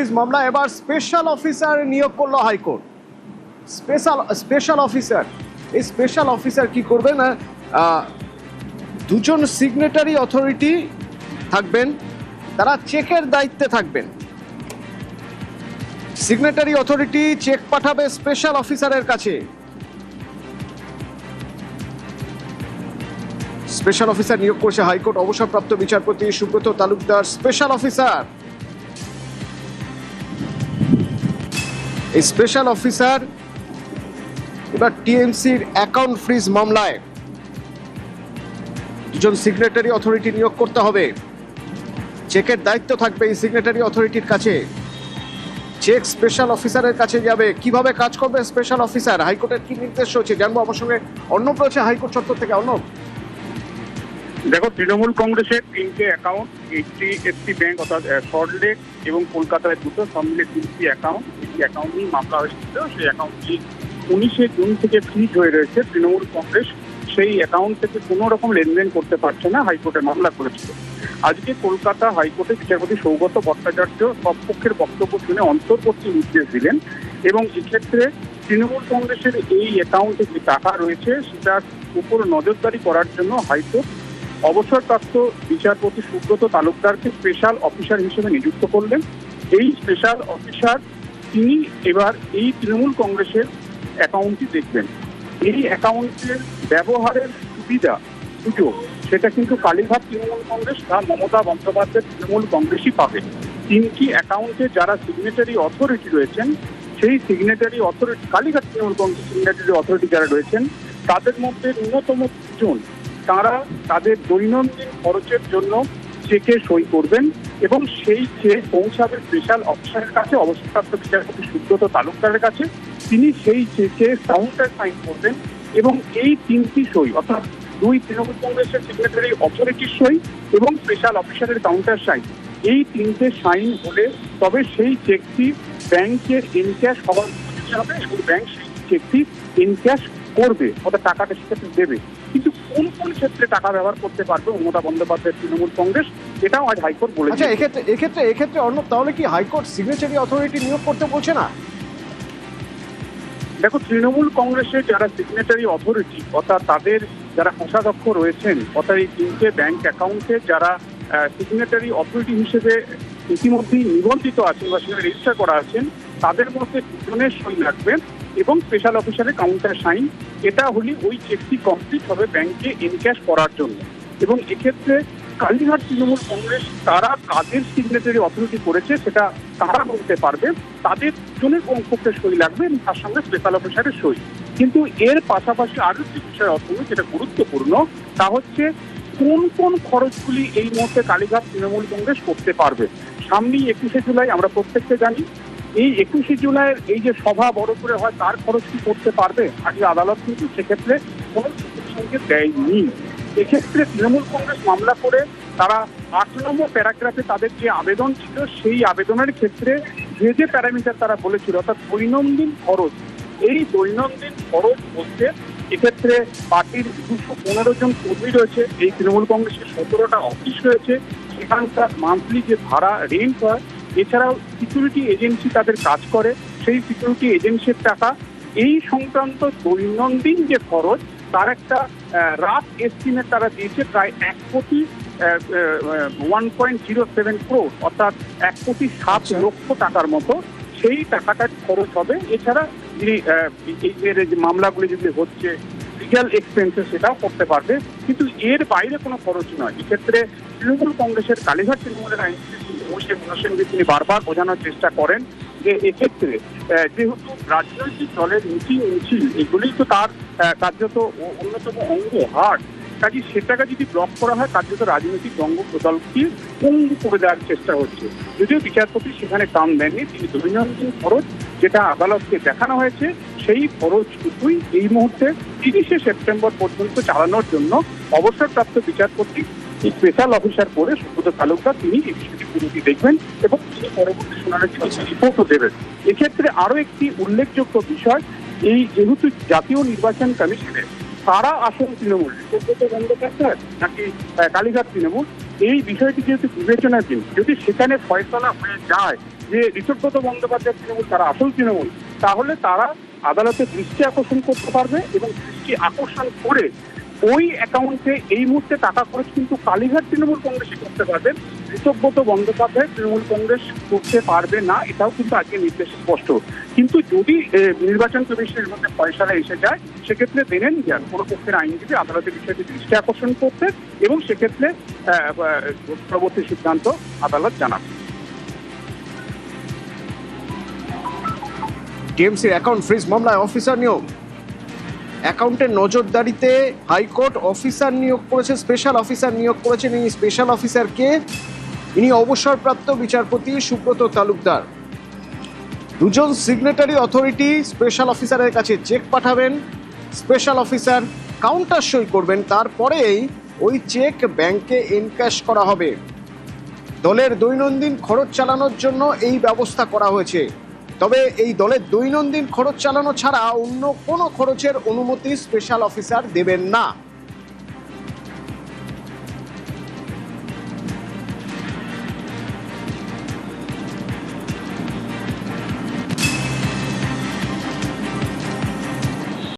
Fridge মামলা এবার special officer নিয়োগ করলো হাইকোর্ট। স্পেশাল অফিসার, এই স্পেশাল অফিসার কি করবে না, দুজন সিগনেটারি অথরিটি থাকবেন, তারা চেকের দায়িত্বে থাকবেন। সিগনেটারি অথরিটি চেক পাঠাবে স্পেশাল অফিসারের কাছে। স্পেশাল অফিসার নিয়োগ করছে হাইকোর্ট। অবসরপ্রাপ্ত বিচারপতি সুব্রত তালুকদার স্পেশাল অফিসার। এই স্পেশাল অফিসার এবার টিএমসির অ্যাকাউন্ট ফ্রিজ মামলায় দুজন সিগনেটারি অথরিটি নিয়োগ করতে হবে। চেকের দায়িত্ব থাকবে এই সিগনেটারি অথরিটির কাছে। চেক স্পেশাল অফিসারের কাছে যাবে। কিভাবে কাজ করবে স্পেশাল অফিসার, হাইকোর্টের কি নির্দেশ হচ্ছে জানবো। আমার সঙ্গে অর্ণব রয়েছে হাইকোর্ট চত্বর থেকে। অর্ণব, দেখো, তৃণমূল কংগ্রেসের 3টে অ্যাকাউন্ট, এইচডিএফসি ব্যাংক অর্থাৎ সল্টলেক এবং কলকাতায় দুটো, সব মিলে 3টি অ্যাকাউন্ট। এই অ্যাকাউন্ট নিয়ে মামলা হয়েছিল। সেই অ্যাকাউন্টটি 19শে জুন থেকে ফ্রিজ হয়ে রয়েছে। তৃণমূল কংগ্রেস সেই অ্যাকাউন্ট থেকে কোনো রকম লেনদেন করতে পারছে না, হাইকোর্টে মামলা করেছিল। আজকে কলকাতা হাইকোর্টের বিচারপতি সৌগত ভট্টাচার্য সব পক্ষের বক্তব্য শুনে অন্তর্বর্তী নির্দেশ দিলেন এবং এক্ষেত্রে তৃণমূল কংগ্রেসের এই অ্যাকাউন্টে যে টাকা রয়েছে সেটার উপর নজরদারি করার জন্য হাইকোর্ট অবসরপ্রাপ্ত বিচারপতি সুব্রত তালুকদারকে স্পেশাল অফিসার হিসেবে নিযুক্ত করলেন। এই স্পেশাল অফিসার তিনি এবার এই তৃণমূল কংগ্রেসের অ্যাকাউন্টটি দেখবেন। এই অ্যাকাউন্টের ব্যবহারের সুযোগ সেটা কিন্তু কালীঘাট তৃণমূল কংগ্রেস বা মমতা বন্দ্যোপাধ্যায়ের তৃণমূল কংগ্রেসই পাবে। 3টি অ্যাকাউন্টে যারা সিগনেটারি অথরিটি রয়েছেন, সেই signatory authority Kalighat Trinamool Congress signatory authority যারা রয়েছেন তাদের মধ্যে ন্যূনতম 2জন তারা তাদের দৈনন্দিন খরচের জন্য চেকে সই করবেন এবং সেই চেক পৌঁছাবে স্পেশাল অফিসারের কাছে, অবসরপ্রাপ্ত বিচারপতি সুব্রত তালুকদারের কাছে। তিনি সেই চেকে কাউন্টার সাইন করবেন এবং এই 3টি সই অর্থাৎ 2 তৃণমূল কংগ্রেসের সিগনেটারি অথরিটির সই এবং স্পেশাল অফিসারের কাউন্টার সাইন, এই 3টে সাইন হলে তবে সেই চেকটি ব্যাংকের ইনক্যাশ হওয়ার হবে এবং ব্যাংক সেই চেকটি ইনক্যাশ করবে, অর্থাৎ টাকাটা সেক্ষেত্রে দেবে। কিন্তু কোন কোন ক্ষেত্রে টাকা ব্যবহার করতে পারবে মমতা বন্দ্যোপাধ্যায়ের তৃণমূল কংগ্রেস, এটাও আজ হাইকোর্ট বলেছে। আচ্ছা, এক্ষেত্রে অর্ণব, তাহলে কি হাইকোর্ট সিগনেচারি অথরিটি নিয়োগ করতে বলছে না? দেখো, তৃণমূল কংগ্রেসের যারা সিগনেটারি অথরিটি অর্থাৎ তাদের যারা কোষাধ্যক্ষ রয়েছেন, অর্থাৎ এই 3টে ব্যাংক অ্যাকাউন্টে যারা সিগনেটারি অথরিটি হিসেবে ইতিমধ্যেই নিবন্ধিত আছেন বা সেখানে রেজিস্টার করা আছেন, তাদের মধ্যে 2জনের সই লাগবে এবং স্পেশাল অফিসারের কাউন্টার সাইন। এটা হলে ওই চেকটি কমপ্লিট হবে ব্যাংকে ইনক্যাশ করার জন্য। এবং এক্ষেত্রে কালীঘাট তৃণমূল কংগ্রেস তারা কাদের সিগনেটারি অথরিটি করেছে সেটা তারা বলতে পারবে। তাদের 2জনের পক্ষে সই লাগবে এবং তার সঙ্গে স্পেশাল অফিসারের সই। কিন্তু এর পাশাপাশি আরো একটি বিষয় অর্থনীতি যেটা গুরুত্বপূর্ণ, তা হচ্ছে কোন কোন খরচগুলি এই মুহূর্তে কালীঘাট তৃণমূল কংগ্রেস করতে পারবে। সামনেই 21শে জুলাই, আমরা প্রত্যেককে জানি এই 21শে জুলাইয়ের এই যে সভা বড় করে হয় তার খরচ কি করতে পারবে। আজকে আদালত কিন্তু সেক্ষেত্রে কোনো সঙ্গে দেয়নি। এক্ষেত্রে তৃণমূল কংগ্রেস মামলা করে তারা 8 নম্বর প্যারাগ্রাফে তাদের যে আবেদন ছিল সেই আবেদনের ক্ষেত্রে যে প্যারামিটার তারা বলেছিল অর্থাৎ দৈনন্দিন খরচ, এই দৈনন্দিন খরচ বলতে এক্ষেত্রে পার্টির 215 জন কর্মী রয়েছে, এই তৃণমূল কংগ্রেসের 17টা অফিস রয়েছে, সেখানকার মান্থলি যে ভাড়া রেন্ট হয়, এছাড়াও সিকিউরিটি এজেন্সি তাদের কাজ করে, সেই সিকিউরিটি এজেন্সির টাকা, এই সংক্রান্ত দৈনন্দিন যে খরচ তার একটা রাফ এস্টিমেট তারা দিয়েছে প্রায় 1.07 crore অর্থাৎ 1,07,00,000 টাকার মতো সেই টাকাটার খরচ হবে। এছাড়া যিনি এই যে মামলাগুলি যেগুলি হচ্ছে লিগ্যাল এক্সপেন্সেস সেটাও করতে পারবে, কিন্তু এর বাইরে কোনো খরচ নয়। এক্ষেত্রে তৃণমূল কংগ্রেসের কালীঘাট তৃণমূলের আইনজীবী তিনি বারবার বোঝানোর চেষ্টা করেন যে এক্ষেত্রে যেহেতু রাজনৈতিক দলের মিছিল এগুলি তো তার কার্যত অন্যতম অঙ্গ, হাট, কাজে সেটাকে যদি ব্লক করা হয় কার্যত রাজনৈতিক দলকে পঙ্গু করে দেওয়ার চেষ্টা হচ্ছে। যদিও বিচারপতি সেখানে কাম দেননি, তিনি দৈনন্দিন খরচ যেটা আদালতকে দেখানো হয়েছে সেই খরচটুকুই এই মুহূর্তে 30শে সেপ্টেম্বর পর্যন্ত চালানোর জন্য অবসরপ্রাপ্ত বিচারপতি স্পেশাল অফিসার করে সুব্রত তালুকদার তিনি এই বিষয়টি পুরোটি দেখবেন এবং তিনি পরবর্তী শুনানির রিপোর্টও দেবেন। এক্ষেত্রে আরো একটি উল্লেখযোগ্য বিষয়, এই যেহেতু জাতীয় নির্বাচন কমিশনের তারা আসন তৃণমূল সুব্রত বন্দ্যোপাধ্যায় নাকি কালীঘাট তৃণমূল, এই বিষয়টি যেহেতু বিবেচনাধীন, যদি সেখানে ফয়সলা হয়ে যায় যে যে ঋষভব্রত বন্দ্যোপাধ্যায় তৃণমূল, তারা আসল তৃণমূল, তাহলে তারা আদালতের দৃষ্টি আকর্ষণ করতে পারবে এবং দৃষ্টি আকর্ষণ করে ওই অ্যাকাউন্টে এই মুহূর্তে টাকা খরচ কিন্তু কালীঘাট তৃণমূল কংগ্রেসই করতে পারবে, ঋষভব্রত বন্দ্যোপাধ্যায় তৃণমূল কংগ্রেস করতে পারবে না, এটাও কিন্তু আজকে নির্দেশ স্পষ্ট। কিন্তু যদি নির্বাচন কমিশনের মধ্যে ফয়সালা এসে যায়, সেক্ষেত্রে মেনে যান কোনো পক্ষের আইনজীবী আদালতের বিষয়টি দৃষ্টি আকর্ষণ করতে এবং সেক্ষেত্রে পরবর্তী সিদ্ধান্ত আদালত জানাবে। টিএমসির অ্যাকাউন্ট ফ্রিজ মামলায় অফিসার নিয়োগ, অ্যাকাউন্টের নজরদারিতে হাইকোর্ট অফিসার নিয়োগ করেছে, স্পেশাল অফিসার নিয়োগ করেছেন। এই স্পেশাল অফিসারকে ইনি অবসরপ্রাপ্ত বিচারপতি সুব্রত তালুকদার। দুজন সিগনেটারি অথরিটি স্পেশাল অফিসারের কাছে চেক পাঠাবেন, স্পেশাল অফিসার কাউন্টার সই করবেন, তারপরেই ওই চেক ব্যাংকে এনক্যাশ করা হবে। দলের দৈনন্দিন খরচ চালানোর জন্য এই ব্যবস্থা করা হয়েছে। তবে এই দলের দৈনন্দিন খরচ চালানো ছাড়া অন্য কোনো খরচের অনুমতি স্পেশাল অফিসার দেবেন না।